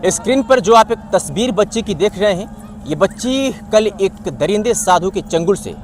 Screen पर जो आप एक तस्वीर बच्ची की देख रहे हैं, ये बच्ची कल एक दरिंदे साधु के चंगुल से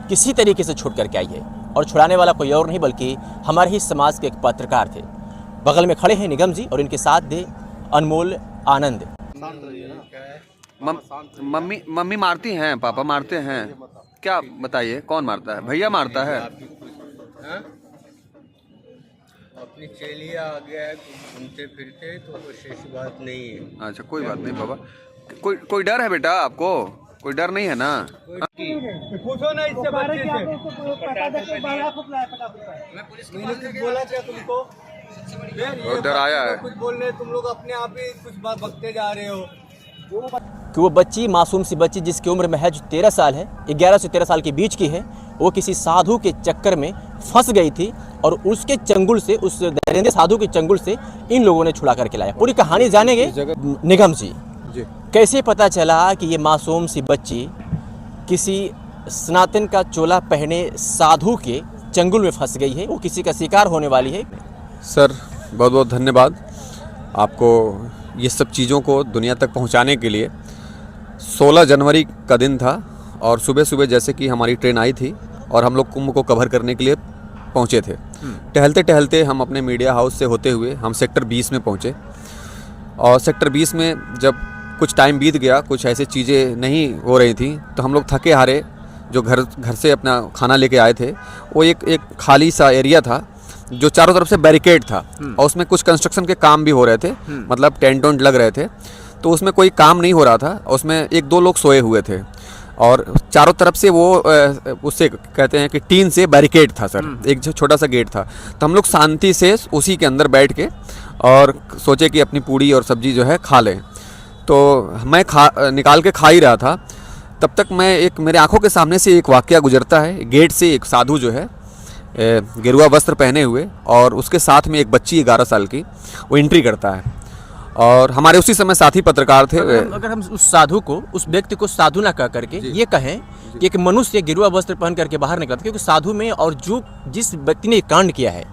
किसी तरीके से छूट करके आई है और छुड़ाने वाला कोई और नहीं बल्कि हमारे ही समाज के एक पत्रकार थे। बगल में खड़े हैं निगम जी और इनके साथ थे अनमोल आनंद। मम्मी मारती हैं, पापा मारते हैं, क्या बताइए कौन मारता है? भैया मारता है। अपनी चेलिया आ गया है, घूमते फिरते तो कुछ ऐसी बात नहीं है। अच्छा कोई बात नहीं बाबा। कोई डर है बेटा आपको? कोई डर नहीं है ना? पूछो ना इससे बच्चे से। मैंने कुछ बोला क्या तुमको? डर आया है। कुछ बोल रहे तुम लोग अपने आप ही कुछ बात बकते जा रहे हो कि वो बच्ची मासूम सी बच्ची जिसकी उम्र महज 13 साल है, 11 से 13 साल के बीच की है, वो किसी साधु के चक्कर में फंस गई थी और उसके चंगुल से, उस दरिंदे साधु के चंगुल से इन लोगों ने छुड़ा करके लाया। पूरी कहानी जानेंगे निगम जी। कैसे पता चला कि ये मासूम सी बच्ची किसी सनातन का चोला पहने साधु के चंगुल में फंस गई है, वो किसी का शिकार होने वाली है? सर बहुत बहुत धन्यवाद आपको ये सब चीज़ों को दुनिया तक पहुंचाने के लिए। 16 जनवरी का दिन था और सुबह सुबह जैसे कि हमारी ट्रेन आई थी और हम लोग कुंभ को कवर करने के लिए पहुंचे थे। टहलते टहलते हम अपने मीडिया हाउस से होते हुए हम सेक्टर 20 में पहुंचे और सेक्टर 20 में जब कुछ टाइम बीत गया, कुछ ऐसी चीज़ें नहीं हो रही थी, तो हम लोग थके हारे जो घर से अपना खाना लेके आए थे, वो एक खाली सा एरिया था जो चारों तरफ से बैरिकेड था और उसमें कुछ कंस्ट्रक्शन के काम भी हो रहे थे, मतलब टेंट वेंट लग रहे थे, तो उसमें कोई काम नहीं हो रहा था। उसमें एक दो लोग सोए हुए थे और चारों तरफ से वो उससे कहते हैं कि टीन से बैरिकेड था सर, एक छोटा सा गेट था। तो हम लोग शांति से उसी के अंदर बैठ के और सोचे कि अपनी पूड़ी और सब्जी जो है खा लें। तो मैं निकाल के खा ही रहा था, तब तक मेरे आंखों के सामने से एक वाकया गुजरता है। गेट से एक साधु जो है गेरुआ वस्त्र पहने हुए और उसके साथ में एक बच्ची 11 साल की, वो एंट्री करता है और हमारे उसी समय साथी पत्रकार थे। अगर हम उस साधु को, उस व्यक्ति को साधु ना कह करके ये कहें कि एक मनुष्य गेरुआ वस्त्र पहन करके बाहर निकलता, क्योंकि साधु में और जिस व्यक्ति ने कांड किया है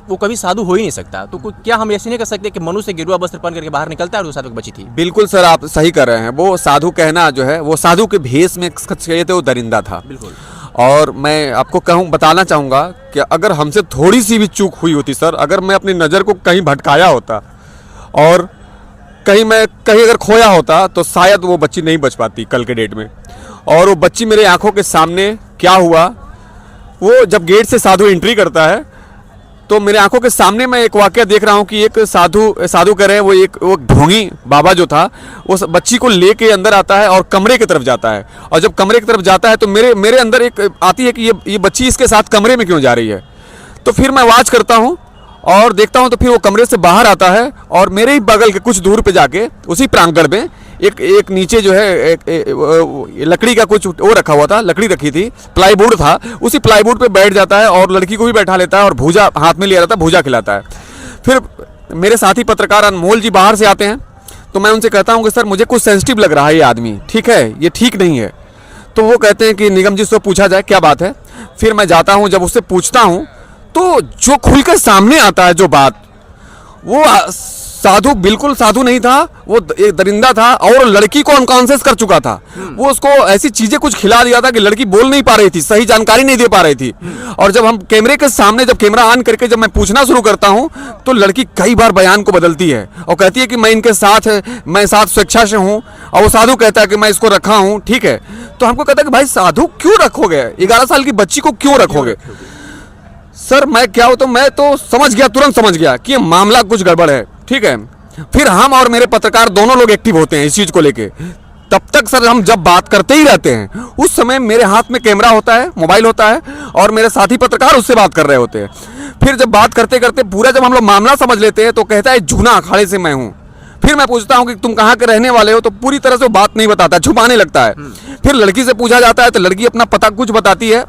वो कभी साधु हो ही नहीं सकता, तो क्या हम ऐसे नहीं कर सकते कि मनुष्य गेरुआ वस्त्र पहन करके बाहर निकलता है और वो साधु की बच्ची थी? बिल्कुल सर, आप सही कर रहे हैं। वो साधु कहना जो है, वो साधु के भेष में थे, वो दरिंदा था। बिल्कुल। और मैं आपको बताना चाहूँगा कि अगर हमसे थोड़ी सी भी चूक हुई होती सर, अगर मैं अपनी नज़र को कहीं भटकाया होता और कहीं अगर खोया होता, तो शायद वो बच्ची नहीं बच पाती कल के डेट में। और वो बच्ची मेरे आंखों के सामने क्या हुआ, वो जब गेट से साधु एंट्री करता है तो मेरे आंखों के सामने मैं एक वाकया देख रहा हूँ कि एक साधु कह रहे हैं, वो ढोंगी बाबा जो था वो बच्ची को लेके अंदर आता है और कमरे की तरफ जाता है। और जब कमरे की तरफ जाता है तो मेरे अंदर एक आती है कि ये बच्ची इसके साथ कमरे में क्यों जा रही है। तो फिर मैं आवाज़ करता हूँ और देखता हूँ तो फिर वो कमरे से बाहर आता है और मेरे ही बगल के कुछ दूर पे जाके उसी प्रांगण में एक नीचे जो है लकड़ी का कुछ वो रखा हुआ था, लकड़ी रखी थी, प्लाईवुड था, उसी प्लाईवुड पे बैठ जाता है और लड़की को भी बैठा लेता है और भूजा हाथ में ले रहता है, भूजा खिलाता है। फिर मेरे साथी पत्रकार अनमोल जी बाहर से आते हैं तो मैं उनसे कहता हूँ कि सर मुझे कुछ सेंसिटिव लग रहा है, ये आदमी ठीक है, ये ठीक नहीं है। तो वो कहते हैं कि निगम जी से पूछा जाए क्या बात है। फिर मैं जाता हूँ, जब उससे पूछता हूँ तो जो खुलकर सामने आता है जो बात, वो साधु बिल्कुल साधु नहीं था, वो एक दरिंदा था और लड़की को अनकॉन्शियस कर चुका था। वो उसको ऐसी चीजें कुछ खिला दिया था कि लड़की बोल नहीं पा रही थी, सही जानकारी नहीं दे पा रही थी। और जब हम कैमरे के सामने, जब कैमरा ऑन करके जब मैं पूछना शुरू करता हूं तो लड़की कई बार बयान को बदलती है और कहती है कि मैं इनके साथ है, मैं साथ स्वेच्छा से हूँ। और वो साधु कहता है कि मैं इसको रखा हूँ, ठीक है। तो हमको कहता है कि भाई साधु क्यों रखोगे, 11 साल की बच्ची को क्यों रखोगे? सर मैं क्या हो, तो मैं तो समझ गया, तुरंत समझ गया कि मामला कुछ गड़बड़ है, ठीक है। फिर हम और मेरे पत्रकार दोनों लोग एक्टिव होते हैं इस चीज को लेके। तब तक सर हम जब बात करते ही रहते हैं, उस समय मेरे हाथ में कैमरा होता है, मोबाइल होता है और मेरे साथी पत्रकार उससे बात कर रहे होते हैं। फिर जब बात करते करते पूरा जब हम लोग मामला समझ लेते हैं तो कहता है जूना अखाड़े से मैं हूँ। फिर मैं पूछता हूँ कि तुम कहाँ के रहने वाले हो, तो पूरी तरह से वो बात नहीं बताता, छुपाने लगता है। फिर लड़की से पूछा जाता है तो लड़की अपना पता कुछ बताती है।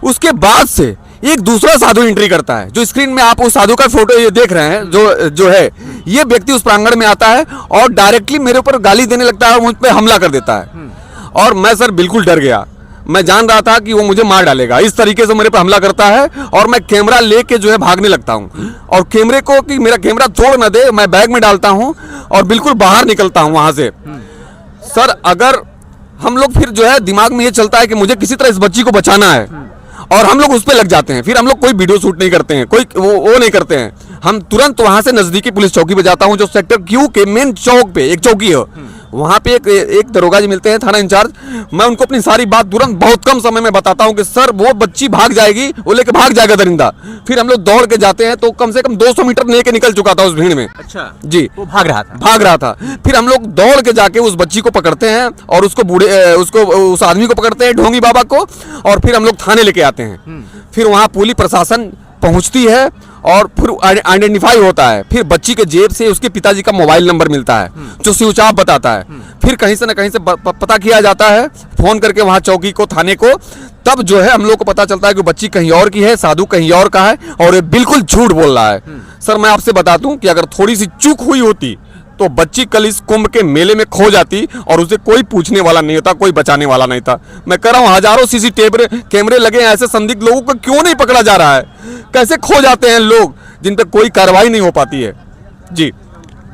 उसके बाद से एक दूसरा साधु एंट्री करता है, जो स्क्रीन में आप उस साधु का फोटो ये देख रहे हैं, जो है ये व्यक्ति उस प्रांगण में आता है और डायरेक्टली मेरे ऊपर गाली देने लगता है और मुझ पे हमला कर देता है। और मैं सर बिल्कुल डर गया, मैं जान रहा था कि वो मुझे मार डालेगा, इस तरीके से मेरे पर हमला करता है और मैं कैमरा लेके जो है भागने लगता हूँ और कैमरे को कि मेरा कैमरा तोड़ न दे मैं बैग में डालता हूँ और बिल्कुल बाहर निकलता हूँ वहां से। सर अगर हम लोग फिर जो है दिमाग में ये चलता है कि मुझे किसी तरह इस बच्ची को बचाना है और हम लोग उस पर लग जाते हैं, फिर हम लोग कोई वीडियो शूट नहीं करते हैं, कोई वो नहीं करते हैं, हम तुरंत वहां से नजदीकी पुलिस चौकी पे जाता हूं जो सेक्टर क्यू के मेन चौक पे एक चौकी है, वहां पे एक दरोगा जी मिलते हैं थाना इंचार्ज। मैं उनको अपनी सारी बात तुरंत बहुत कम समय में बताता हूं कि सर वो बच्ची भाग जाएगी, वो लेके भाग जाएगा दरिंदा। फिर हम लोग दौड़ के जाते हैं तो कम से कम 200 मीटर लेके निकल चुका था उस भीड़ में। अच्छा जी, वो भाग रहा था। फिर हम लोग दौड़ के जाके उस बच्ची को पकड़ते हैं और उसको उस आदमी को पकड़ते हैं, ढोंगी बाबा को, और फिर हम लोग थाने लेके आते हैं। फिर वहां पुलिस प्रशासन पहुंचती है और फिर आइडेंटिफाई होता है। फिर बच्ची के जेब से उसके पिताजी का मोबाइल नंबर मिलता है जो स्विच ऑफ बताता है। फिर कहीं से न कहीं से पता किया जाता है फोन करके वहां चौकी को, थाने को। तब जो है हम लोग को पता चलता है कि बच्ची कहीं और की है, साधु कहीं और का है और ये बिल्कुल झूठ बोल रहा है। सर मैं आपसे बता दूं कि अगर थोड़ी सी चूक हुई होती तो बच्ची कल इस कुंभ के मेले में खो जाती और उसे कोई पूछने वाला नहीं होता, कोई बचाने वाला नहीं था। मैं कह रहा हूं हजारों सीसीटीवी कैमरे लगे हैं, ऐसे संदिग्ध लोगों को क्यों नहीं पकड़ा जा रहा है? कैसे खो जाते हैं लोग जिन पर कोई कार्रवाई नहीं हो पाती है? जी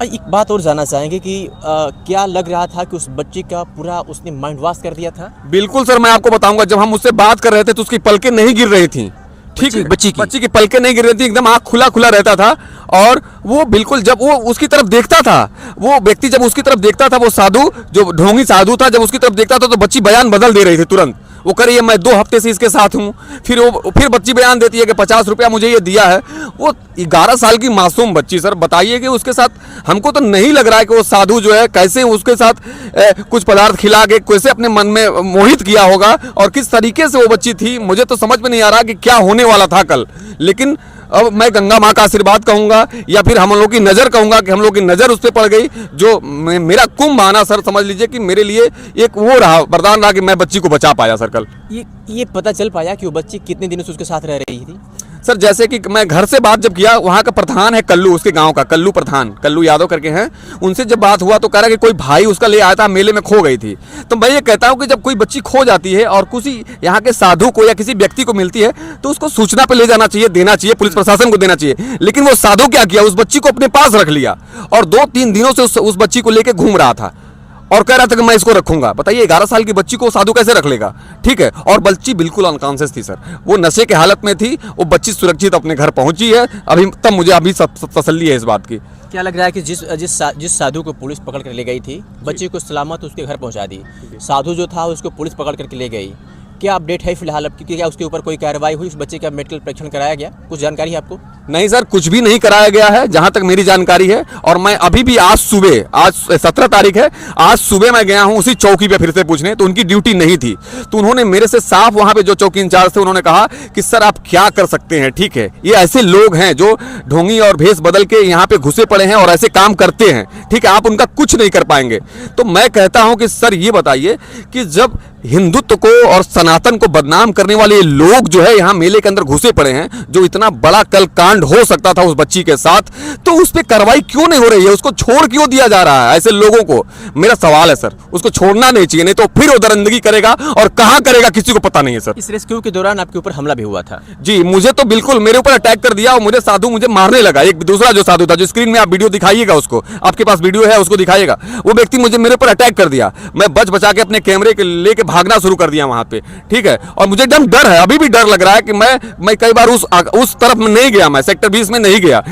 एक बात और जानना चाहेंगे कि क्या लग रहा था कि उस बच्ची का पूरा उसने माइंड वॉश कर दिया था? बिल्कुल सर, मैं आपको बताऊंगा, जब हम उससे बात कर रहे थे तो उसकी पलकें नहीं गिर रही थी। ठीक है, बच्ची की पलकें नहीं गिर रही थी, एकदम आँख खुला खुला रहता था। और वो बिल्कुल जब वो उसकी तरफ देखता था, वो व्यक्ति जब उसकी तरफ देखता था, वो साधु जो ढोंगी साधु था, जब उसकी तरफ देखता था तो बच्ची बयान बदल दे रही थी तुरंत। वो कह रही है मैं 2 हफ्ते से इसके साथ हूँ। फिर बच्ची बयान देती है कि 50 रुपया मुझे ये दिया है। वो 11 साल की मासूम बच्ची, सर बताइए कि उसके साथ हमको तो नहीं लग रहा है कि वो साधु जो है कैसे उसके साथ कुछ पदार्थ खिला के कैसे अपने मन में मोहित किया होगा और किस तरीके से वो बच्ची थी, मुझे तो समझ में नहीं आ रहा कि क्या होने वाला था कल। लेकिन अब मैं गंगा माँ का आशीर्वाद कहूंगा या फिर हम लोग की नज़र कहूंगा कि हम लोग की नज़र उस पर पड़ गई। जो मेरा कुंभ आना सर समझ लीजिए कि मेरे लिए एक वो रहा, वरदान रहा कि मैं बच्ची को बचा पाया सर कल। ये पता चल पाया कि वो बच्ची कितने दिनों से उसके साथ रह रही थी? सर जैसे कि मैं घर से बात जब किया, वहाँ का प्रधान है कल्लू, उसके गांव का कल्लू प्रधान, कल्लू यादव करके हैं, उनसे जब बात हुआ तो कह रहा कि कोई भाई उसका ले आया था, मेले में खो गई थी। तो मैं ये कहता हूँ कि जब कोई बच्ची खो जाती है और किसी यहाँ के साधु को या किसी व्यक्ति को मिलती है तो उसको सूचना पे ले जाना चाहिए, देना चाहिए, पुलिस प्रशासन को देना चाहिए। लेकिन वो साधु क्या किया, उस बच्ची को अपने पास रख लिया और 2-3 दिनों से उस बच्ची को लेकर घूम रहा था और कह रहा था कि मैं इसको रखूंगा। बताइए 11 साल की बच्ची को साधु कैसे रख लेगा? ठीक है, और बच्ची बिल्कुल अनकॉन्शियस थी सर, वो नशे के हालत में थी। वो बच्ची सुरक्षित अपने घर पहुंची है अभी, तब मुझे अभी तसल्ली है इस बात की। क्या लग रहा है कि जिस साधु को पुलिस पकड़ कर ले गई थी, बच्ची को सलामत उसके घर पहुंचा दी, साधु जो था उसको पुलिस पकड़ करके ले गई, क्या अपडेट है फिलहाल? अब क्या उसके ऊपर कोई कार्रवाई हुई? उस बच्चे का मेडिकल परीक्षण कराया गया? कुछ जानकारी है आपको? नहीं सर, कुछ भी नहीं कराया गया है जहां तक मेरी जानकारी है। और मैं अभी भी आज 17 तारीख है, आज सुबह मैं गया हूं उसी चौकी पे फिर से पूछने, तो उनकी ड्यूटी नहीं थी। तो उन्होंने मेरे से साफ, वहां पे जो चौकी इंचार्ज थे, उन्होंने कहा कि सर आप क्या कर सकते हैं, ठीक है, ये ऐसे लोग हैं जो ढोंगी और भेष बदल के यहाँ पे घुसे पड़े हैं और ऐसे काम करते हैं, ठीक है, आप उनका कुछ नहीं कर पाएंगे। तो मैं कहता हूं कि सर ये बताइए कि जब हिंदुत्व को और सनातन को बदनाम करने वाले लोग जो है यहाँ मेले के अंदर घुसे पड़े हैं, जो इतना बड़ा कल कांड हो सकता था उस बच्ची के साथ, तो उस पर कार्रवाई क्यों नहीं हो रही है? उसको छोड़ क्यों दिया जा रहा है ऐसे लोगों को? मेरा सवाल है सर, उसको छोड़ना नहीं चाहिए, नहीं तो फिर वो दरिंदगी करेगा और कहां करेगा किसी को पता नहीं है सर। इस रेस्क्यू के दौरान आपके ऊपर हमला भी हुआ था? जी, मुझे तो बिल्कुल मेरे ऊपर अटैक कर दिया और मुझे साधु मुझे मारने लगा। एक दूसरा जो साधु था, जो स्क्रीन में आप वीडियो दिखाइएगा, उसको आपके पास वीडियो है उसको दिखाइएगा, वो व्यक्ति मुझे मेरे ऊपर अटैक कर दिया। मैं बचा के अपने कैमरे के लेके भागना शुरू कर दिया वहां पे, ठीक है। और मुझे एकदम डर है, अभी भी डर लग रहा है कि मैं कई बार उस तरफ में नहीं गया, मैं सेक्टर 20 में नहीं गया,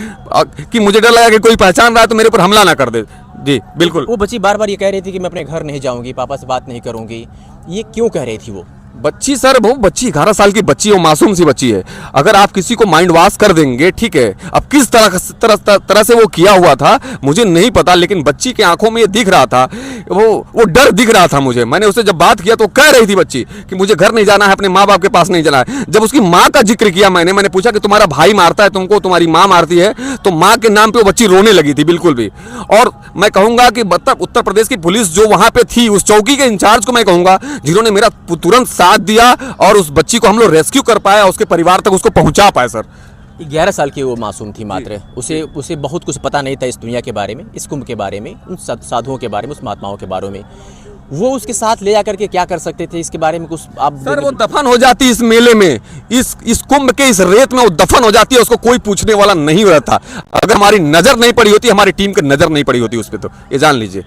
कि मुझे डर लगा कि कोई पहचान रहा है तो मेरे ऊपर हमला ना कर दे। जी बिल्कुल। वो बच्ची बार बार ये कह रही थी कि मैं अपने घर नहीं जाऊंगी, पापा से बात नहीं करूंगी, ये क्यों कह रही थी वो बच्ची? सर वो बच्ची 11 साल की बच्ची है, मासूम सी बच्ची है। अगर आप किसी को माइंड वॉश कर देंगे, ठीक है, अब किस तरह से वो किया हुआ था मुझे नहीं पता, लेकिन बच्ची की आंखों में ये दिख रहा था, वो डर दिख रहा था मुझे। मैंने उससे जब बात किया तो कह रही थी बच्ची कि मुझे घर नहीं जाना है, अपने माँ बाप के पास नहीं जाना है। जब उसकी माँ का जिक्र किया मैंने पूछा कि तुम्हारा भाई मारता है तुमको, तुम्हारी माँ मारती है, तो माँ के नाम पे वो बच्ची रोने लगी थी बिल्कुल भी। और मैं कहूंगा कि उत्तर प्रदेश की पुलिस जो वहां पे थी, उस चौकी के इंचार्ज को मैं कहूंगा, जिन्होंने मेरा तुरंत साथ दिया और उस बच्ची को हम लोग रेस्क्यू कर पाए, उसके परिवार तक उसको पहुंचा पाए सर। 11 साल की वो मासूम थी मात्र, उसे बहुत कुछ पता नहीं था इस दुनिया के बारे में, इस कुंभ के बारे में, उन साधुओं के बारे में, उस महात्माओं के बारे में। वो उसके साथ ले जाकर के क्या कर सकते थे, इसके बारे में कुछ आप सर वो दफन हो जाती इस मेले में, इस कुंभ के इस रेत में वो दफन हो जाती है, उसको कोई पूछने वाला नहीं रहता। अगर हमारी नजर नहीं पड़ी होती, हमारी टीम की नजर नहीं पड़ी होती उस पर, तो ये जान लीजिए।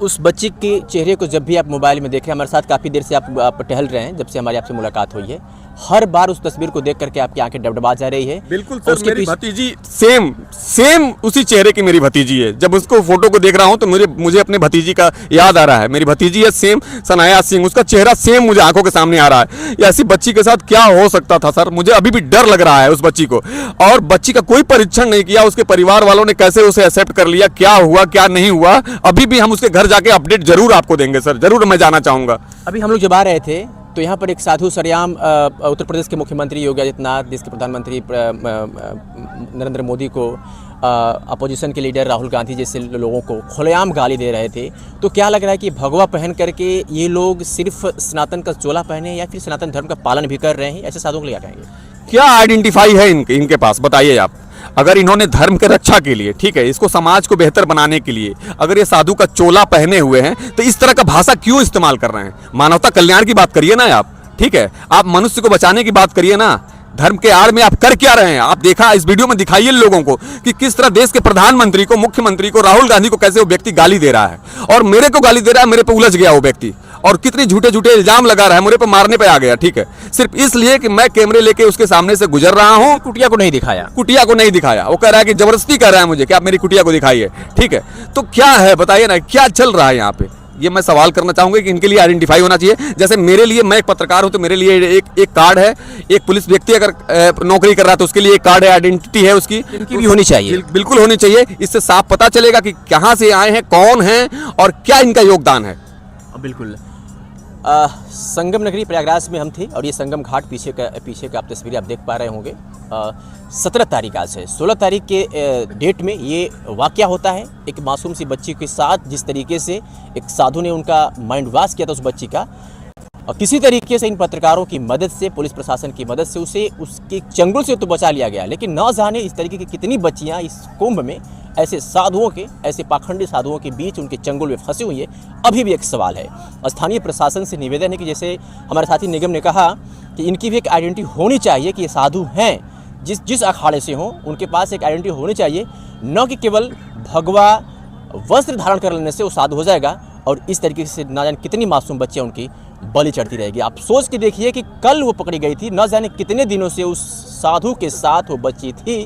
उस बच्ची के चेहरे को जब भी आप मोबाइल में देख रहे हैं, हमारे साथ काफ़ी देर से आप टहल रहे हैं, जब से हमारी आपसे मुलाकात हुई है, हर बार उस तस्वीर को देख करके आपकी आंखें डबडबा जा रही है। बिल्कुल सर, मेरी भतीजी सेम उसी चेहरे की मेरी भतीजी है। जब उसको फोटो को देख रहा हूं तो मुझे अपने भतीजी का याद आ रहा है। मेरी भतीजी है सेम, सनाया सिंह, उसका चेहरा सेम मुझे आंखों के सामने आ रहा है। ऐसी बच्ची के साथ क्या हो सकता था सर, मुझे अभी भी डर लग रहा है उस बच्ची को। और बच्ची का कोई परीक्षण नहीं किया, उसके परिवार वालों ने कैसे उसे एक्सेप्ट कर लिया, क्या हुआ क्या नहीं हुआ, अभी भी हम उसके घर जाके अपडेट जरूर आपको देंगे सर, जरूर मैं जाना चाहूंगा। अभी हम लोग जब आ रहे थे तो यहाँ पर एक साधु सरयाम उत्तर प्रदेश के मुख्यमंत्री योगी आदित्यनाथ, देश के प्रधानमंत्री नरेंद्र मोदी को, अपोजिशन के लीडर राहुल गांधी जैसे लोगों को खुलेआम गाली दे रहे थे। तो क्या लग रहा है कि भगवा पहन करके ये लोग सिर्फ सनातन का चोला पहने या फिर सनातन धर्म का पालन भी कर रहे हैं? ऐसे साधुओं को क्या कहेंगे? क्या आइडेंटिफाई है इनके पास, बताइए आप। अगर इन्होंने धर्म के रक्षा के लिए, ठीक है, इसको समाज को बेहतर बनाने के लिए अगर ये साधु का चोला पहने हुए हैं, तो इस तरह का भाषा क्यों इस्तेमाल कर रहे हैं? मानवता कल्याण की बात करिए ना आप, ठीक है, आप मनुष्य को बचाने की बात करिए ना। धर्म के आड़ में आप कर क्या रहे हैं? आप देखा इस वीडियो में, दिखाइए लोगों को कि किस तरह देश के प्रधानमंत्री को, मुख्यमंत्री को, राहुल गांधी को कैसे वो व्यक्ति गाली दे रहा है, और मेरे को गाली दे रहा है, मेरे पे उलझ गया वो व्यक्ति, और कितने झूठे झूठे इल्जाम लगा रहा है, मेरे पे मारने पे आ गया, ठीक है, सिर्फ इसलिए कि मैं कैमरे लेके उसके सामने से गुजर रहा हूं। कुटिया को नहीं दिखाया, कुटिया को नहीं दिखाया, वो कह रहा है कि जबरदस्ती कर रहा है मुझे कि आप मेरी कुटिया को दिखाइए, ठीक है। तो क्या है बताइए ना, क्या चल रहा है यहाँ पे? ये मैं सवाल करना चाहूंगा कि इनके लिए आइडेंटिफाई होना चाहिए। जैसे मेरे लिए, मैं एक पत्रकार हूं, तो मेरे लिए एक कार्ड है। एक पुलिस व्यक्ति अगर नौकरी कर रहा है तो उसके लिए एक कार्ड है, आइडेंटिटी है उसकी, इनकी भी होनी चाहिए। बिल्कुल होनी चाहिए। इससे साफ पता चलेगा कि कहां से आए हैं, कौन हैं और क्या इनका योगदान है। बिल्कुल। संगम नगरी प्रयागराज में हम थे, और ये संगम घाट पीछे का आप तस्वीरें आप देख पा रहे होंगे। 17 तारीख आज है, 16 तारीख के डेट में ये वाकया होता है। एक मासूम सी बच्ची के साथ जिस तरीके से एक साधु ने उनका माइंड वॉश किया था उस बच्ची का, और किसी तरीके से इन पत्रकारों की मदद से, पुलिस प्रशासन की मदद से उसे उसके चंगुल से तो बचा लिया गया। लेकिन न जाने इस तरीके की कितनी बच्चियां इस कुंभ में ऐसे साधुओं के, ऐसे पाखंडी साधुओं के बीच उनके चंगुल में फंसी हुई है। अभी भी एक सवाल है। स्थानीय प्रशासन से निवेदन है कि जैसे हमारे साथी निगम ने कहा कि इनकी भी एक आइडेंटिटी होनी चाहिए कि ये साधु हैं, जिस अखाड़े से हों उनके पास एक आइडेंटिटी होनी चाहिए, न कि केवल भगवा वस्त्र धारण कर लेने से वो साधु हो जाएगा और इस तरीके से ना जाने कितनी मासूम बच्चियाँ उनकी बलि चढ़ती रहेगी। आप सोच के देखिए कि कल वो पकड़ी गई थी, न जाने कितने दिनों से उस साधु के साथ वो बच्ची थी,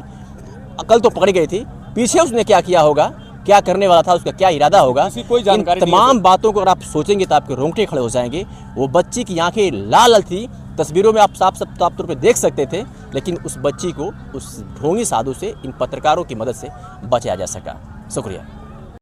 कल तो पकड़ी गई थी, पीछे उसने क्या किया होगा, क्या करने वाला था, उसका क्या इरादा होगा, कोई जानकारी। तमाम बातों को अगर आप सोचेंगे तो आपके रोंगटे खड़े हो जाएंगे। वो बच्ची की आंखें लाल लाल थी, तस्वीरों में आप साफ तौर पर देख सकते थे, लेकिन उस बच्ची को उस ढोंगी साधु से इन पत्रकारों की मदद से बचाया जा सका। शुक्रिया।